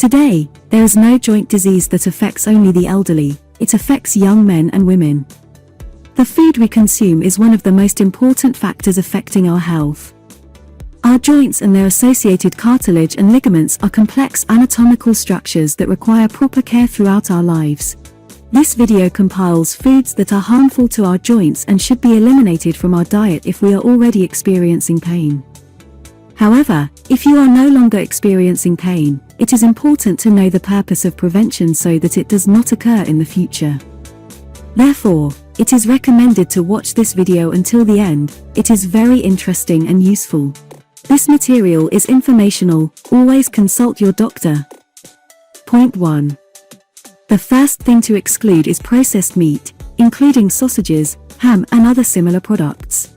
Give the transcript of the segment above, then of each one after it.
Today, there is no joint disease that affects only the elderly, it affects young men and women. The food we consume is one of the most important factors affecting our health. Our joints and their associated cartilage and ligaments are complex anatomical structures that require proper care throughout our lives. This video compiles foods that are harmful to our joints and should be eliminated from our diet if we are already experiencing pain. However, if you are no longer experiencing pain, it is important to know the purpose of prevention so that it does not occur in the future. Therefore, it is recommended to watch this video until the end. It is very interesting and useful. This material is informational, always consult your doctor. Point 1. The first thing to exclude is processed meat, including sausages, ham and other similar products.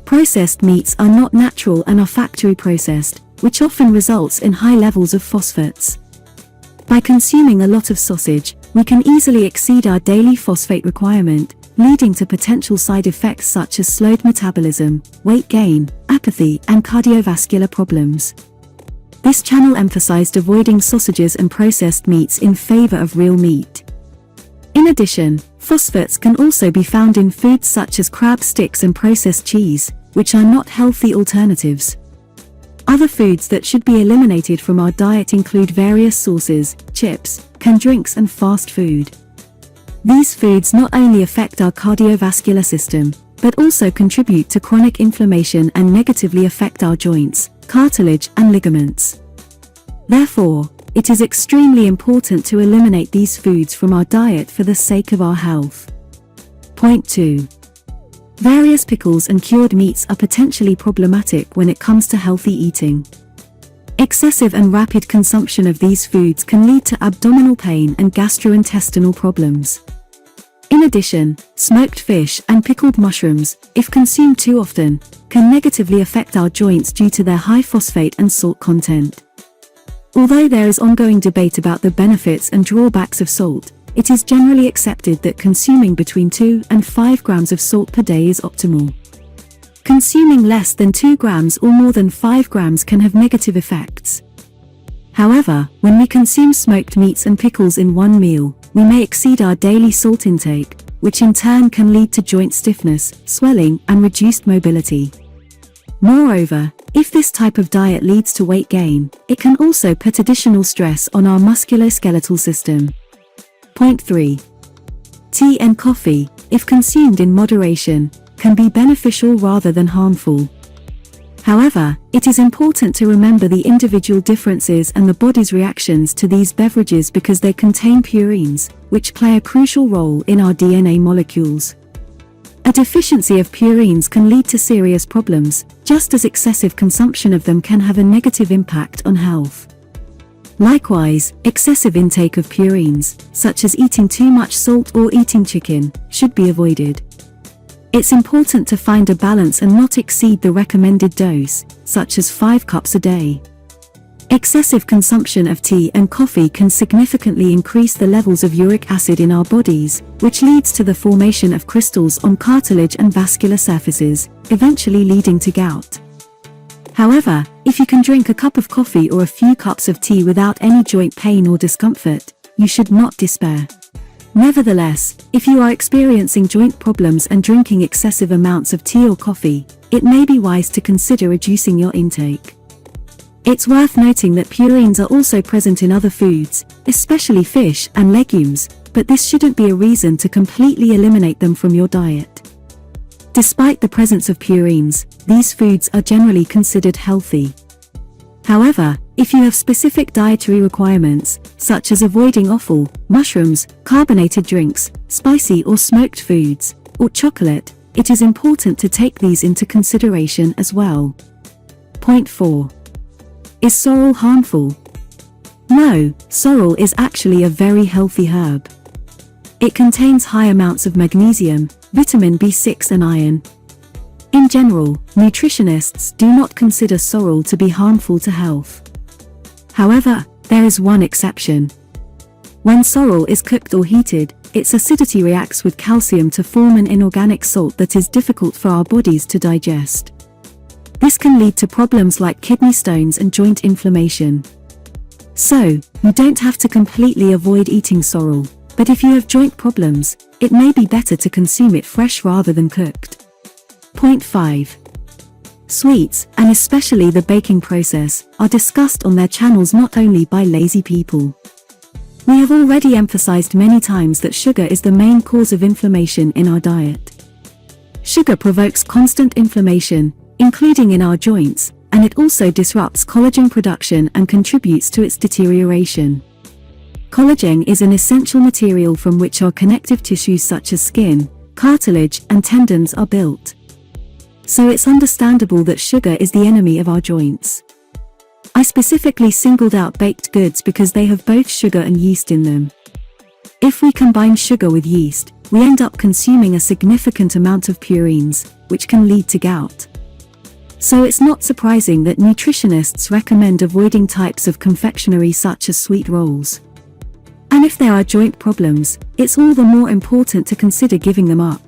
Processed meats are not natural and are factory processed, which often results in high levels of phosphates. By consuming a lot of sausage, we can easily exceed our daily phosphate requirement, leading to potential side effects such as slowed metabolism, weight gain, apathy, and cardiovascular problems. This channel emphasized avoiding sausages and processed meats in favor of real meat. In addition, phosphates can also be found in foods such as crab sticks and processed cheese, which are not healthy alternatives. Other foods that should be eliminated from our diet include various sauces, chips, canned drinks and fast food. These foods not only affect our cardiovascular system, but also contribute to chronic inflammation and negatively affect our joints, cartilage and ligaments. Therefore, it is extremely important to eliminate these foods from our diet for the sake of our health. Point 2. Various pickles and cured meats are potentially problematic when it comes to healthy eating. Excessive and rapid consumption of these foods can lead to abdominal pain and gastrointestinal problems. In addition, smoked fish and pickled mushrooms, if consumed too often, can negatively affect our joints due to their high phosphate and salt content. Although there is ongoing debate about the benefits and drawbacks of salt, it is generally accepted that consuming between 2 and 5 grams of salt per day is optimal. Consuming less than 2 grams or more than 5 grams can have negative effects. However, when we consume smoked meats and pickles in one meal, we may exceed our daily salt intake, which in turn can lead to joint stiffness, swelling, and reduced mobility. Moreover, if this type of diet leads to weight gain, it can also put additional stress on our musculoskeletal system. Point 3. Tea and coffee, if consumed in moderation, can be beneficial rather than harmful. However, it is important to remember the individual differences and the body's reactions to these beverages because they contain purines, which play a crucial role in our DNA molecules. A deficiency of purines can lead to serious problems, just as excessive consumption of them can have a negative impact on health. Likewise, excessive intake of purines, such as eating too much salt or eating chicken, should be avoided. It's important to find a balance and not exceed the recommended dose, such as 5 cups a day. Excessive consumption of tea and coffee can significantly increase the levels of uric acid in our bodies, which leads to the formation of crystals on cartilage and vascular surfaces, eventually leading to gout. However, if you can drink a cup of coffee or a few cups of tea without any joint pain or discomfort, you should not despair. Nevertheless, if you are experiencing joint problems and drinking excessive amounts of tea or coffee, it may be wise to consider reducing your intake. It's worth noting that purines are also present in other foods, especially fish and legumes, but this shouldn't be a reason to completely eliminate them from your diet. Despite the presence of purines, these foods are generally considered healthy. However, if you have specific dietary requirements, such as avoiding offal, mushrooms, carbonated drinks, spicy or smoked foods, or chocolate, it is important to take these into consideration as well. Point 4. Is sorrel harmful? No, sorrel is actually a very healthy herb. It contains high amounts of magnesium, vitamin B6 and iron. In general, nutritionists do not consider sorrel to be harmful to health. However, there is one exception. When sorrel is cooked or heated, its acidity reacts with calcium to form an inorganic salt that is difficult for our bodies to digest. This can lead to problems like kidney stones and joint inflammation. So, you don't have to completely avoid eating sorrel, but if you have joint problems, it may be better to consume it fresh rather than cooked. Point 5. Sweets, and especially the baking process, are discussed on their channels not only by lazy people. We have already emphasized many times that sugar is the main cause of inflammation in our diet. Sugar provokes constant inflammation, including in our joints, and it also disrupts collagen production and contributes to its deterioration. Collagen is an essential material from which our connective tissues such as skin, cartilage, and tendons are built. So it's understandable that sugar is the enemy of our joints. I specifically singled out baked goods because they have both sugar and yeast in them. If we combine sugar with yeast, we end up consuming a significant amount of purines, which can lead to gout. So it's not surprising that nutritionists recommend avoiding types of confectionery such as sweet rolls. And if there are joint problems, it's all the more important to consider giving them up.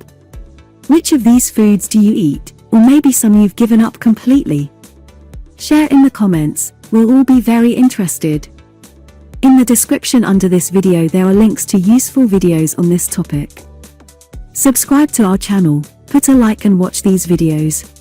Which of these foods do you eat, or maybe some you've given up completely? Share in the comments, we'll all be very interested. In the description under this video there are links to useful videos on this topic. Subscribe to our channel, put a like and watch these videos.